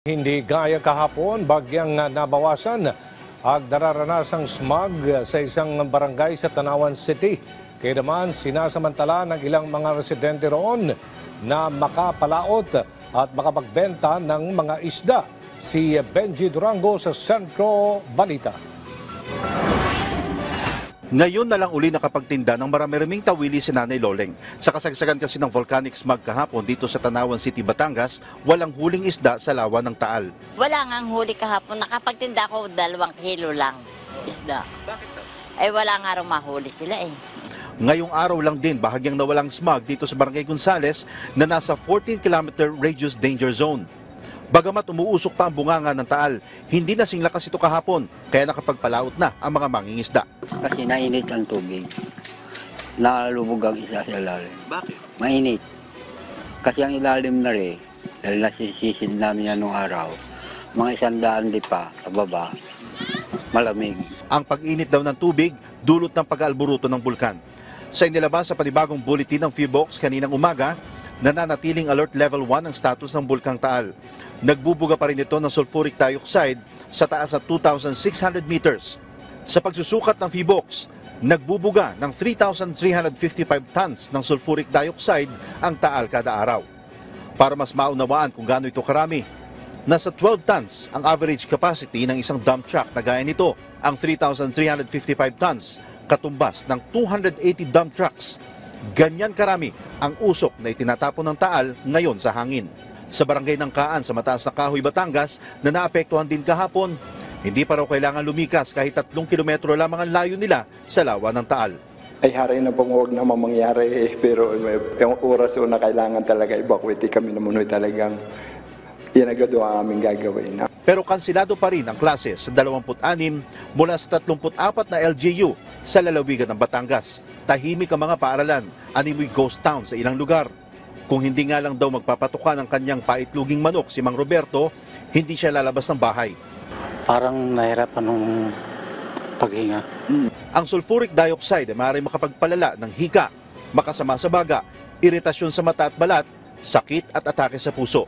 Hindi gaya kahapon, bagyang nabawasan ang nararanasang smog sa isang barangay sa Tanawan City. Kaya naman sinasamantala ng ilang mga residente roon na makapalaot at makapagbenta ng mga isda. Si Benji Durango sa Sentro Balita. Ngayon na lang uli nakapagtinda ng marami-raming tawili si Nanay Loleng. Sa kasagsagan kasi ng volcanic smog kahapon dito sa Tanawan City, Batangas, walang huling isda sa lawa ng Taal. Wala ngang huli kahapon. Nakapagtinda ako 2 kilo lang isda. Bakit? Wala nga rin mahuli sila eh. Ngayong araw lang din bahagyang nawalang smog dito sa Barangay Gonzales na nasa 14-kilometer radius danger zone. Bagamat umuusok pa ang bunganga ng Taal, hindi na sing lakas ito kahapon, kaya nakapagpalaot na ang mga mangingisda. Kasi nainit ang tubig. Nalubog ang isa sa ilalim. Bakit? Mainit. Kasi ang ilalim na rin, dahil nasisisid namin yan nung araw, mga 100 di pa, sa baba, malamig. Ang pag-init daw ng tubig, dulot ng pag-aalburuto ng bulkan. Sa inilabas sa panibagong bulletin ng PHIVOLCS kaninang umaga, nananatiling alert level 1 ang status ng Bulkang Taal. Nagbubuga pa rin ito ng sulfuric dioxide sa taas at 2,600 meters. Sa pagsusukat ng PHIVOLCS, nagbubuga ng 3,355 tons ng sulfuric dioxide ang Taal kada araw. Para mas maunawaan kung gaano ito karami, nasa 12 tons ang average capacity ng isang dump truck na gaya nito, ang 3,355 tons, katumbas ng 280 dump trucks. Ganyan karami ang usok na itinatapon ng Taal ngayon sa hangin. Sa barangay ng Kaan sa Mataas na Kahoy, Batangas, na naapektuhan din kahapon, hindi pa raw kailangan lumikas kahit 3 kilometro lamang ang layo nila sa lawa ng Taal. Ay haray na pong huwag naman mangyari pero yung oras na kailangan talaga evacuate kami naman talagang yan agad ang aming gagawin. Pero kansilado pa rin ang klase sa 26 mula sa 34 na LGU sa lalawigan ng Batangas. Tahimik ang mga paaralan, animoy ghost town sa ilang lugar. Kung hindi nga lang daw magpapatuka ng kanyang paitluging manok si Mang Roberto, hindi siya lalabas ng bahay. Parang nahirapan nung paghinga. Ang sulfuric dioxide ay maaaring makapagpalala ng hika, makasama sa baga, iritasyon sa mata at balat, sakit at atake sa puso.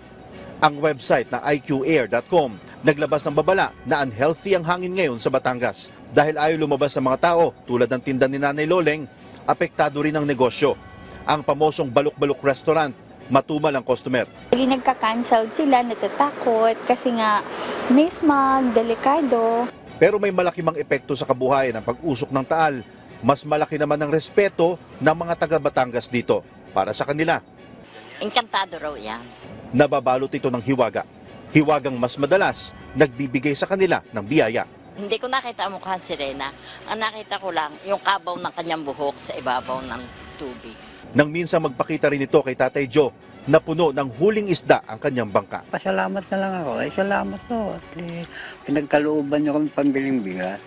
Ang website na iqair.com naglabas ng babala na unhealthy ang hangin ngayon sa Batangas. Dahil ayaw lumabas sa mga tao tulad ng tinda ni Nanay Loleng, apektado rin ang negosyo. Ang pamosong Balok-Balok Restaurant, matumal ang customer. Lagi nagka-cancel sila, natatakot kasi nga may smog, delikado. Pero may malaki mang epekto sa kabuhayan ng pag-usok ng Taal. Mas malaki naman ang respeto ng mga taga-Batangas dito para sa kanila. Encantado raw yan. Nababalot ito ng hiwaga. Hiwagang mas madalas nagbibigay sa kanila ng biyaya. Hindi ko nakita ang mukha si Rena. Ang nakita ko lang yung kabaw ng kanyang buhok sa ibabaw ng tubig. Nang minsan magpakita rin ito kay Tatay Joe na puno ng huling isda ang kanyang bangka. Pasalamat na lang ako. Ay, salamat po. At pinagkalooban niyo kami pambiling bigas.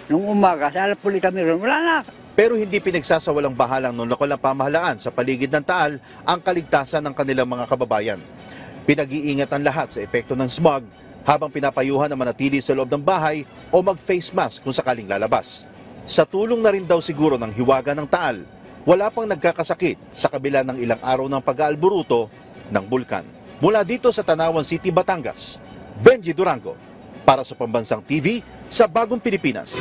Nung umaga, salapuli kami ron. Wala na. Pero hindi pinagsasawalang bahalang ng lokal na pamahalaan sa paligid ng Taal ang kaligtasan ng kanilang mga kababayan. Pinag-iingatan lahat sa epekto ng smog habang pinapayuhan na manatili sa loob ng bahay o mag-face mask kung sakaling lalabas. Sa tulong na rin daw siguro ng hiwaga ng Taal, wala pang nagkakasakit sa kabila ng ilang araw ng pag-aalburuto ng bulkan. Mula dito sa Tanawan City, Batangas, Benji Durango para sa Pambansang TV sa Bagong Pilipinas.